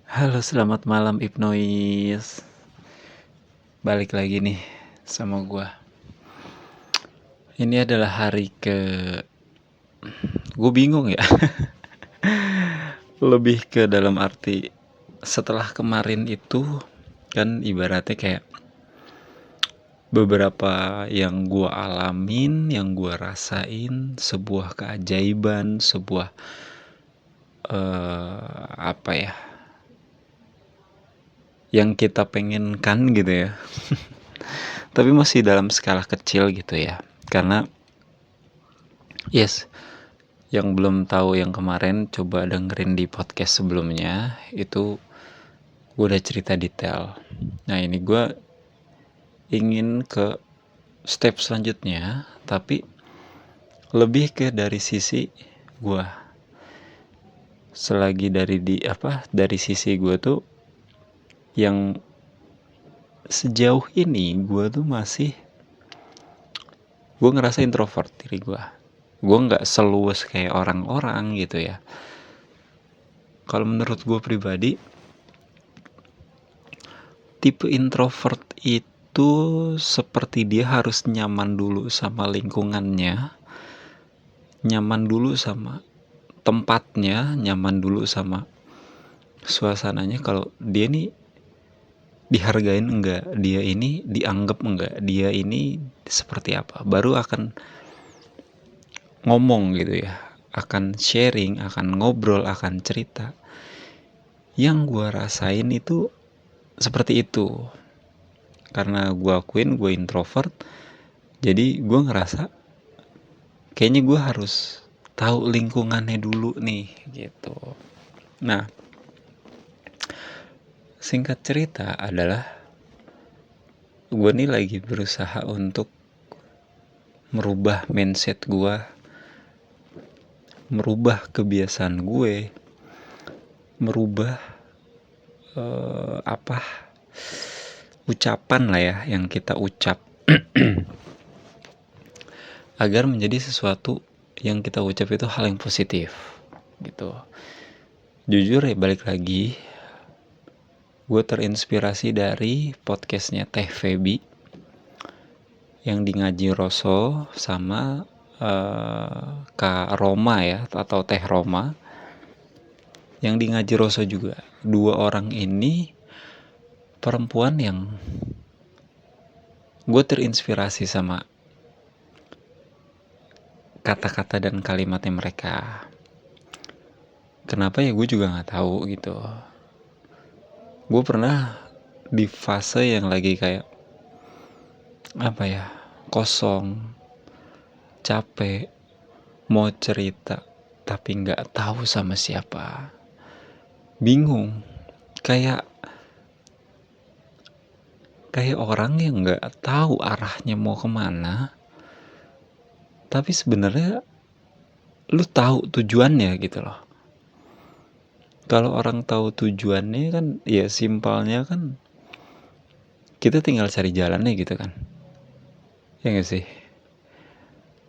Halo, selamat malam Ibnois. Balik lagi nih sama gua. Ini adalah hari ke... Gue bingung ya. Lebih ke dalam arti setelah kemarin itu kan ibaratnya kayak beberapa yang gua alamin, yang gua rasain, sebuah keajaiban, sebuah apa ya? Yang kita pengenkan gitu ya. Tapi masih dalam skala kecil gitu ya. Karena yes, yang belum tahu yang kemarin coba dengerin di podcast sebelumnya itu gue udah cerita detail. Nah ini gue ingin ke step selanjutnya, tapi lebih ke dari sisi gue. Selagi dari sisi gue tuh yang sejauh ini gue ngerasa introvert diri gue. Gue nggak seluas kayak orang-orang gitu ya. Kalau menurut gue pribadi, tipe introvert itu seperti dia harus nyaman dulu sama lingkungannya, nyaman dulu sama tempatnya, nyaman dulu sama suasananya. Kalau dia nih dihargain enggak, dia ini dianggap enggak, dia ini seperti apa, baru akan ngomong gitu ya, akan sharing, akan ngobrol, akan cerita. Yang gue rasain itu seperti itu. Karena gue akuin gue introvert, jadi gue ngerasa kayaknya gue harus tahu lingkungannya dulu nih gitu. Nah, singkat cerita adalah gue nih lagi berusaha untuk merubah mindset gue, merubah kebiasaan gue, merubah apa ucapan lah ya yang kita ucap agar menjadi sesuatu yang kita ucap itu hal yang positif gitu. Jujur ya, balik lagi, gue terinspirasi dari podcastnya Teh Febi yang di Ngaji Roso sama Kak Roma ya, atau Teh Roma yang di Ngaji Roso juga. Dua orang ini perempuan yang gue terinspirasi sama kata-kata dan kalimatnya mereka. Kenapa ya gue juga gak tahu gitu. Gue pernah di fase yang lagi kayak apa ya, kosong, capek, mau cerita tapi nggak tahu sama siapa, bingung, kayak orang yang nggak tahu arahnya mau kemana, tapi sebenarnya lu tahu tujuannya gitu loh. Kalau orang tahu tujuannya kan ya simpelnya kan kita tinggal cari jalannya gitu kan, ya nggak sih?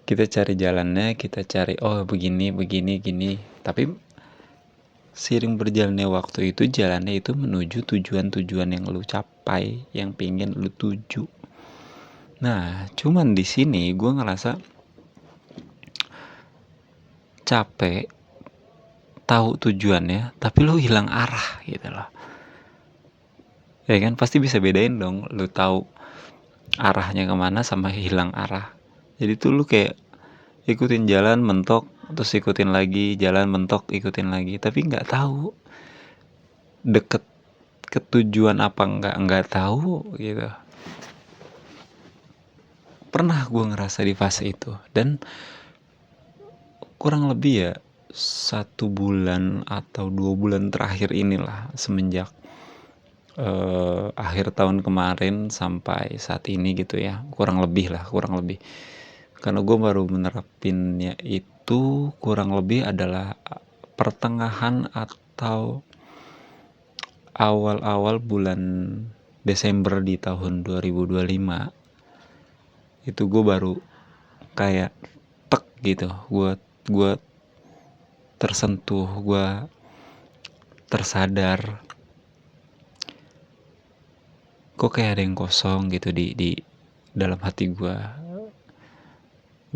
Kita cari jalannya, kita cari oh begini gini, tapi seiring berjalannya waktu itu, jalannya itu menuju tujuan-tujuan yang lu capai, yang pengen lu tuju. Nah, cuman di sini gue ngerasa capek, tahu tujuannya, tapi lu hilang arah gitu loh. Ya kan, pasti bisa bedain dong, lu tahu arahnya kemana sama hilang arah. Jadi tuh lu kayak ikutin jalan mentok, terus ikutin lagi, jalan mentok, ikutin lagi, tapi nggak tahu deket ke tujuan apa nggak tahu gitu. Pernah gue ngerasa di fase itu, dan kurang lebih ya 1 bulan atau 2 bulan terakhir inilah, semenjak akhir tahun kemarin sampai saat ini gitu ya, kurang lebih, karena gue baru menerapinnya itu kurang lebih adalah pertengahan atau awal-awal bulan Desember di tahun 2025. Itu gue baru kayak tek gitu, gue tersentuh, gue tersadar kok kayak ada yang kosong gitu di dalam hati gue.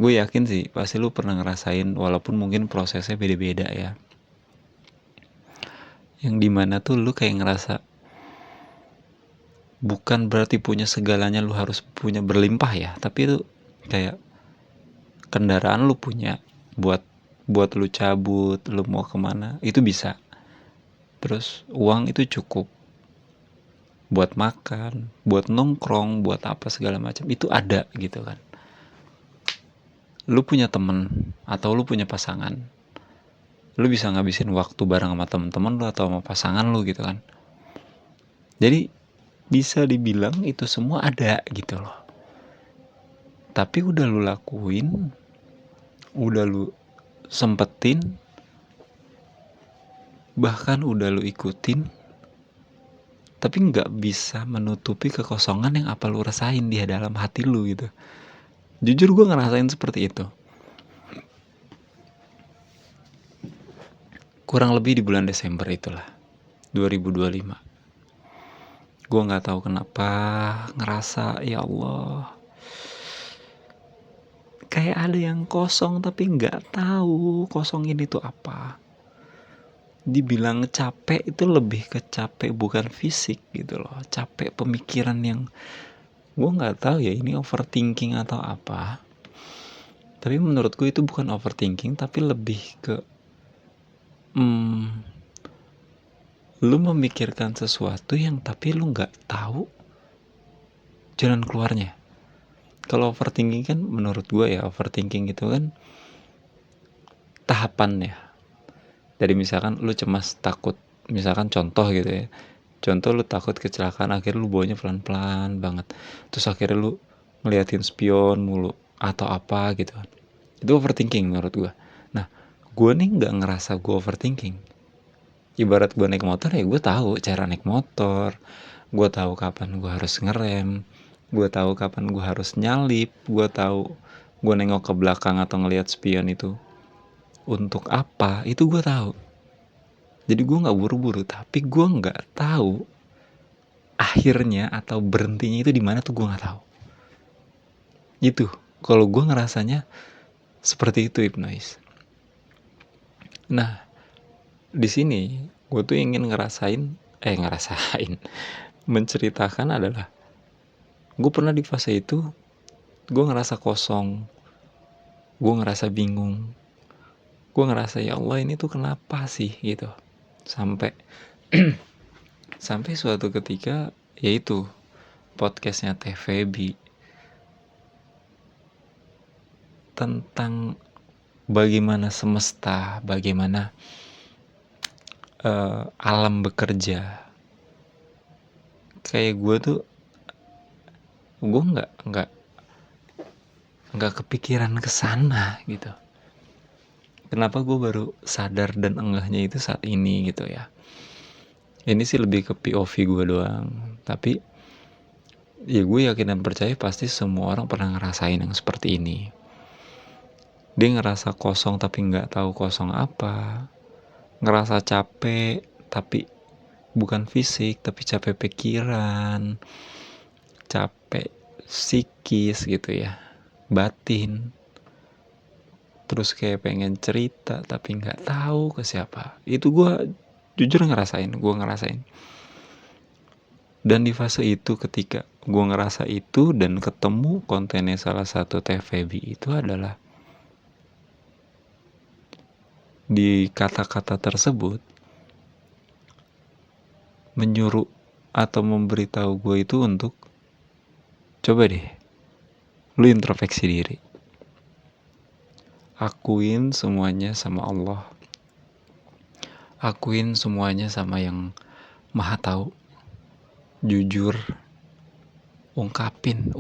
Gue yakin sih pasti lu pernah ngerasain, walaupun mungkin prosesnya beda-beda ya, yang dimana tuh lu kayak ngerasa bukan berarti punya segalanya lu harus punya berlimpah ya, tapi itu kayak kendaraan lu punya buat buat lu cabut, lu mau kemana itu bisa, terus uang itu cukup buat makan, buat nongkrong, buat apa segala macam itu ada gitu kan. Lu punya temen atau lu punya pasangan, lu bisa ngabisin waktu bareng sama temen-temen lu atau sama pasangan lu gitu kan. Jadi bisa dibilang itu semua ada gitu loh. Tapi udah lu lakuin, udah lu sempetin, bahkan udah lu ikutin, tapi nggak bisa menutupi kekosongan yang apa lu rasain di dalam hati lu gitu. Jujur gue ngerasain seperti itu. Kurang lebih di bulan Desember itulah, 2025. Gue nggak tahu kenapa ngerasa ya Allah, kayak ada yang kosong tapi nggak tahu kosong ini tuh apa. Dibilang capek itu lebih ke capek bukan fisik gitu loh, capek pemikiran yang gue nggak tahu ya ini overthinking atau apa. Tapi menurutku itu bukan overthinking, tapi lebih ke lu memikirkan sesuatu yang tapi lu nggak tahu jalan keluarnya. Kalau overthinking kan menurut gue ya, overthinking itu kan tahapannya. Jadi misalkan lu cemas takut, misalkan contoh gitu ya, contoh lu takut kecelakaan, akhirnya lu bawanya pelan-pelan banget, terus akhirnya lu ngeliatin spion mulu atau apa gitu kan, itu overthinking menurut gue. Nah, gue nih nggak ngerasa gue overthinking. Ibarat gue naik motor ya gue tahu cara naik motor, gue tahu kapan gue harus ngerem, gue tahu kapan gue harus nyalip, gue tahu gue nengok ke belakang atau ngelihat spion itu untuk apa, itu gue tahu. Jadi gue nggak buru-buru, tapi gue nggak tahu akhirnya atau berhentinya itu di mana tuh gue nggak tahu. Itu kalau gue ngerasanya seperti itu, Hypnoise. Nah, di sini gue tuh ingin ngerasain menceritakan adalah gue pernah di fase itu, gue ngerasa kosong, gue ngerasa bingung, gue ngerasa ya Allah ini tuh kenapa sih gitu, sampai sampai suatu ketika yaitu podcastnya Teh Feby tentang bagaimana semesta, bagaimana alam bekerja. Kayak gue tuh, gue nggak kepikiran kesana gitu. Kenapa gue baru sadar dan enggahnya itu saat ini gitu ya. Ini sih lebih ke POV gue doang. Tapi ya gue yakin dan percaya pasti semua orang pernah ngerasain yang seperti ini. Dia ngerasa kosong tapi nggak tahu kosong apa. Ngerasa capek tapi bukan fisik tapi capek pikiran, capek psikis gitu ya, batin. Terus kayak pengen cerita tapi nggak tahu ke siapa. Itu gue jujur ngerasain. Dan di fase itu ketika gue ngerasa itu dan ketemu kontennya salah satu TVB itu adalah di kata-kata tersebut menyuruh atau memberitahu gue itu untuk coba deh lu introspeksi diri, akuin semuanya sama Allah, akuin semuanya sama yang maha tahu, jujur, ungkapin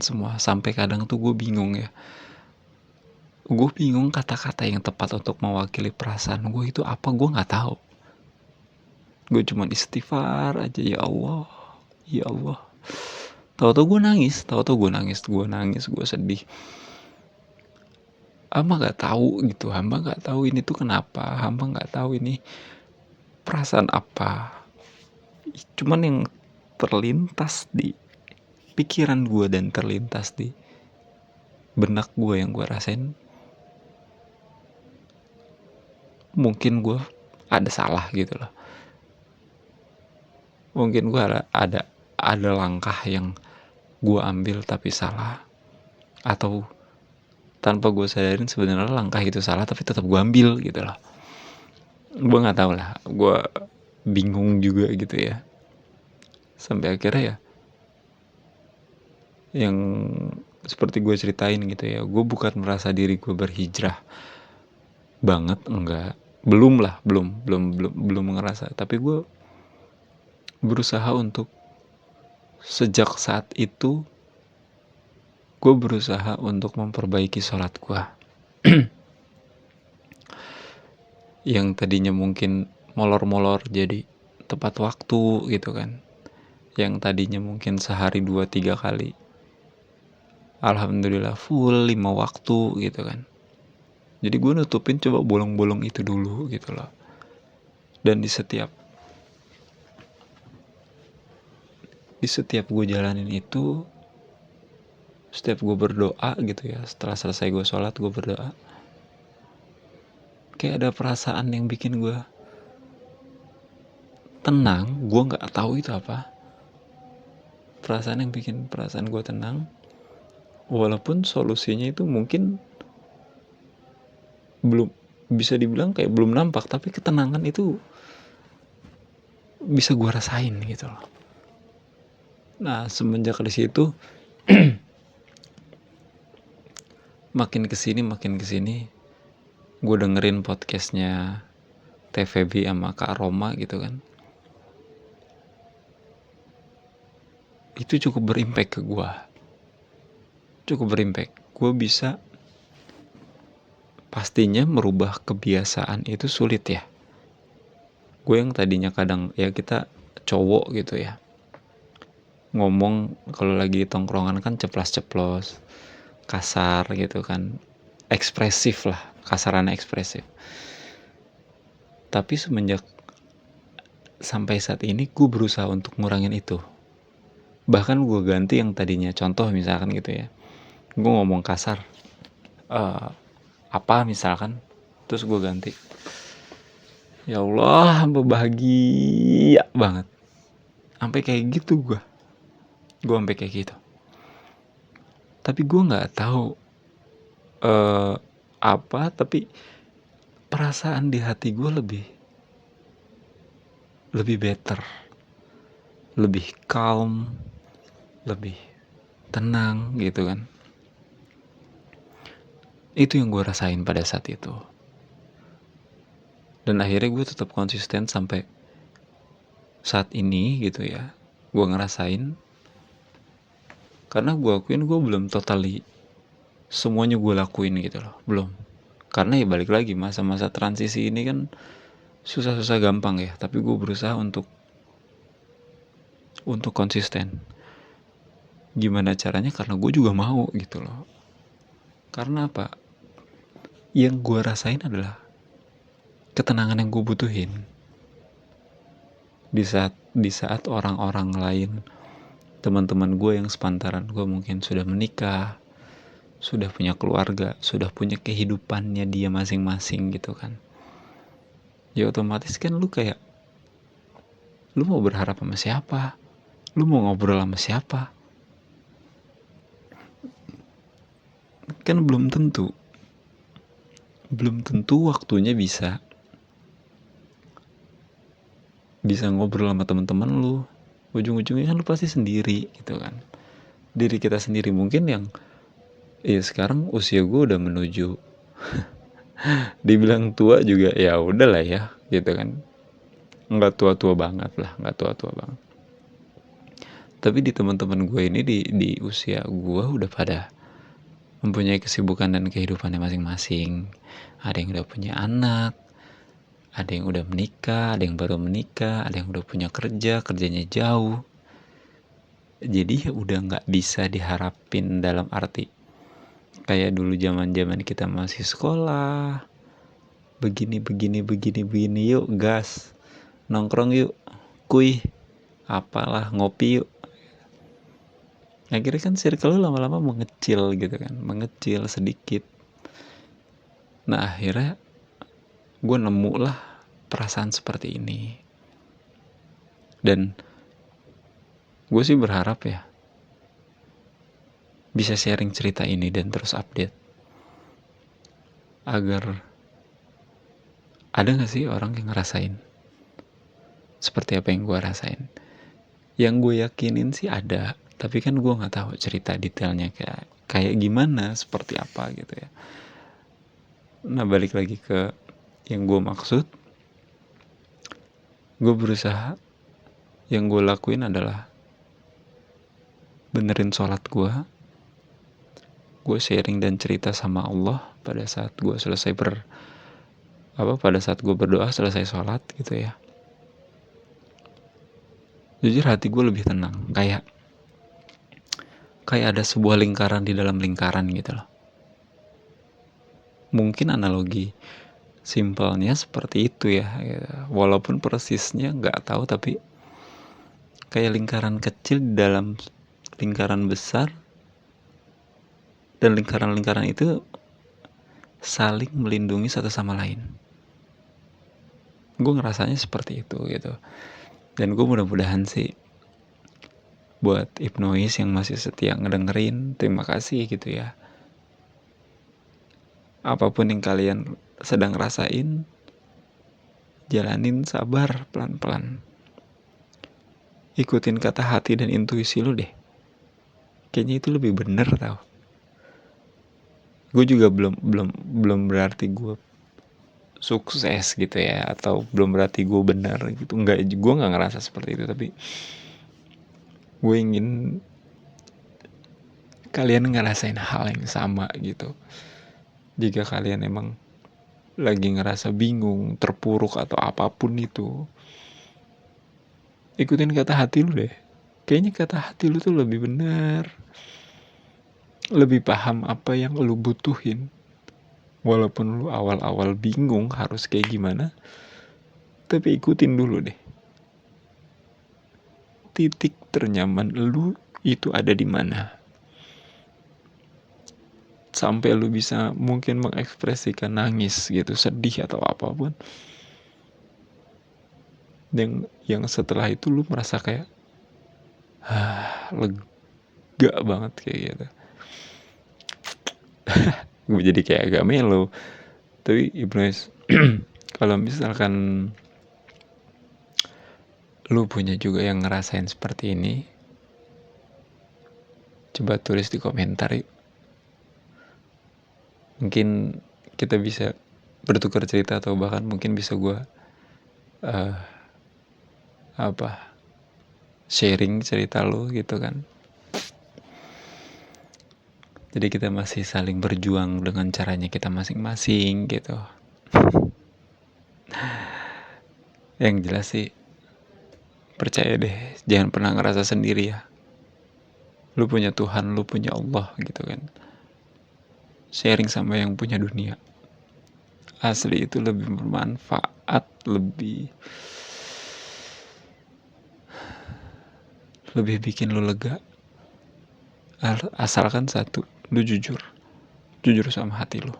semua. Sampai kadang tuh gue bingung kata-kata yang tepat untuk mewakili perasaan gue itu apa, gue nggak tahu. Gue cuma istighfar aja, ya Allah, ya Allah. Tahu-tahu gue nangis, gue sedih. Hamba nggak tahu gitu, hamba nggak tahu ini tuh kenapa, hamba nggak tahu ini perasaan apa. Cuman yang terlintas di pikiran gue dan terlintas di benak gue yang gue rasain, mungkin gue ada salah gitu loh. Mungkin gue ada langkah yang gue ambil tapi salah, atau tanpa gue sadarin sebenarnya langkah itu salah tapi tetap gue ambil gitu loh. Gue nggak tahu lah, gue bingung juga gitu ya. Sampai akhirnya ya yang seperti gue ceritain gitu ya, gue bukan merasa diri gue berhijrah banget, enggak, belum ngerasa, tapi gue berusaha untuk sejak saat itu gue berusaha untuk memperbaiki sholat gue. Yang tadinya mungkin molor-molor jadi tepat waktu gitu kan. Yang tadinya mungkin sehari 2-3 kali, alhamdulillah full 5 waktu gitu kan. Jadi gue nutupin coba bolong-bolong itu dulu gitu loh. Dan di setiap gue jalanin itu, setiap gue berdoa gitu ya, setelah selesai gue sholat gue berdoa, kayak ada perasaan yang bikin gue tenang. Gue nggak tahu itu apa, perasaan yang bikin perasaan gue tenang, walaupun solusinya itu mungkin belum bisa dibilang kayak belum nampak, tapi ketenangan itu bisa gue rasain gitu loh. Nah semenjak di situ makin kesini gue dengerin podcastnya TVB sama Kak Roma gitu kan. Itu cukup berimpact ke gue, gue bisa, pastinya merubah kebiasaan itu sulit ya. Gue yang tadinya kadang ya, kita cowok gitu ya, ngomong kalau lagi tongkrongan kan ceplas-ceplos, kasar gitu kan, ekspresif lah, kasarannya ekspresif. Tapi semenjak sampai saat ini gue berusaha untuk ngurangin itu. Bahkan gue ganti yang tadinya, contoh misalkan gitu ya, gue ngomong kasar apa misalkan, terus gue ganti, ya Allah bahagia banget, sampai kayak gitu gue sampai kayak gitu. Tapi gue nggak tahu apa, tapi perasaan di hati gue lebih better, lebih calm, lebih tenang gitu kan. Itu yang gue rasain pada saat itu. Dan akhirnya gue tetap konsisten sampai saat ini gitu ya. Gue ngerasain, karena gue akuin gue belum totally semuanya gue lakuin gitu loh, belum. Karena ya balik lagi, masa-masa transisi ini kan susah-susah gampang ya. Tapi gue berusaha untuk konsisten. Gimana caranya? Karena gue juga mau gitu loh. Karena apa? Yang gue rasain adalah ketenangan yang gue butuhin. Di saat orang-orang lain, teman-teman gue yang sepantaran gue mungkin sudah menikah, sudah punya keluarga, sudah punya kehidupannya dia masing-masing gitu kan. Ya otomatis kan lu kayak, lu mau berharap sama siapa? Lu mau ngobrol sama siapa? Kan belum tentu waktunya bisa ngobrol sama teman-teman lu. Ujung-ujungnya kan lu pasti sendiri gitu kan. Diri kita sendiri mungkin yang ya sekarang usia gue udah menuju dibilang tua juga ya udahlah ya gitu kan, nggak tua-tua banget. Tapi di teman-teman gue ini di usia gue udah pada mempunyai kesibukan dan kehidupannya masing-masing. Ada yang udah punya anak, ada yang udah menikah, ada yang baru menikah, ada yang udah punya kerjanya jauh. Jadi ya udah nggak bisa diharapin dalam arti kayak dulu zaman kita masih sekolah, begini, yuk gas, nongkrong yuk, kuy, apalah, ngopi yuk. Akhirnya kan circle lu lama-lama mengecil gitu kan, mengecil sedikit. Nah akhirnya gue nemu lah perasaan seperti ini. Dan gue sih berharap ya bisa sharing cerita ini dan terus update, agar ada gak sih orang yang ngerasain seperti apa yang gue rasain. Yang gue yakinin sih ada, tapi kan gue gak tahu cerita detailnya kayak gimana, seperti apa gitu ya. Nah balik lagi ke yang gue maksud, gue berusaha, yang gue lakuin adalah benerin sholat gue sharing dan cerita sama Allah pada saat gue selesai pada saat gue berdoa selesai sholat gitu ya. Jujur hati gue lebih tenang, kayak ada sebuah lingkaran di dalam lingkaran gitu loh. Mungkin analogi simpelnya seperti itu ya gitu. Walaupun persisnya nggak tahu, tapi kayak lingkaran kecil di dalam lingkaran besar, dan lingkaran-lingkaran itu saling melindungi satu sama lain. Gue ngerasanya seperti itu gitu. Dan gue mudah-mudahan sih buat Ibnois yang masih setia ngedengerin, terima kasih gitu ya. Apapun yang kalian sedang rasain, jalanin sabar pelan-pelan. Ikutin kata hati dan intuisi lu deh. Kayaknya itu lebih bener tau. Gue juga belum berarti gue sukses gitu ya, atau belum berarti gue benar gitu. Enggak, gue nggak ngerasa seperti itu, tapi gue ingin kalian ngerasain hal yang sama gitu. Jika kalian emang lagi ngerasa bingung, terpuruk atau apapun itu, ikutin kata hati lu deh. Kayaknya kata hati lu tuh lebih benar, lebih paham apa yang lu butuhin. Walaupun lu awal-awal bingung harus kayak gimana, tapi ikutin dulu deh. Titik ternyaman lu itu ada di mana? Sampai lu bisa mungkin mengekspresikan nangis gitu, sedih atau apapun. Dan yang setelah itu lu merasa kayak lega banget kayak gitu. Gue jadi kayak agak melo. Tapi Ibnois, kalau misalkan lu punya juga yang ngerasain seperti ini, coba tulis di komentar yuk. Mungkin kita bisa bertukar cerita, atau bahkan mungkin bisa gue sharing cerita lu gitu kan. Jadi kita masih saling berjuang dengan caranya kita masing-masing gitu. Yang jelas sih, percaya deh, jangan pernah ngerasa sendiri ya. Lu punya Tuhan, lu punya Allah gitu kan. Sharing sama yang punya dunia, asli itu lebih bermanfaat, lebih bikin lu lega. Asalkan satu, lu jujur sama hati lu.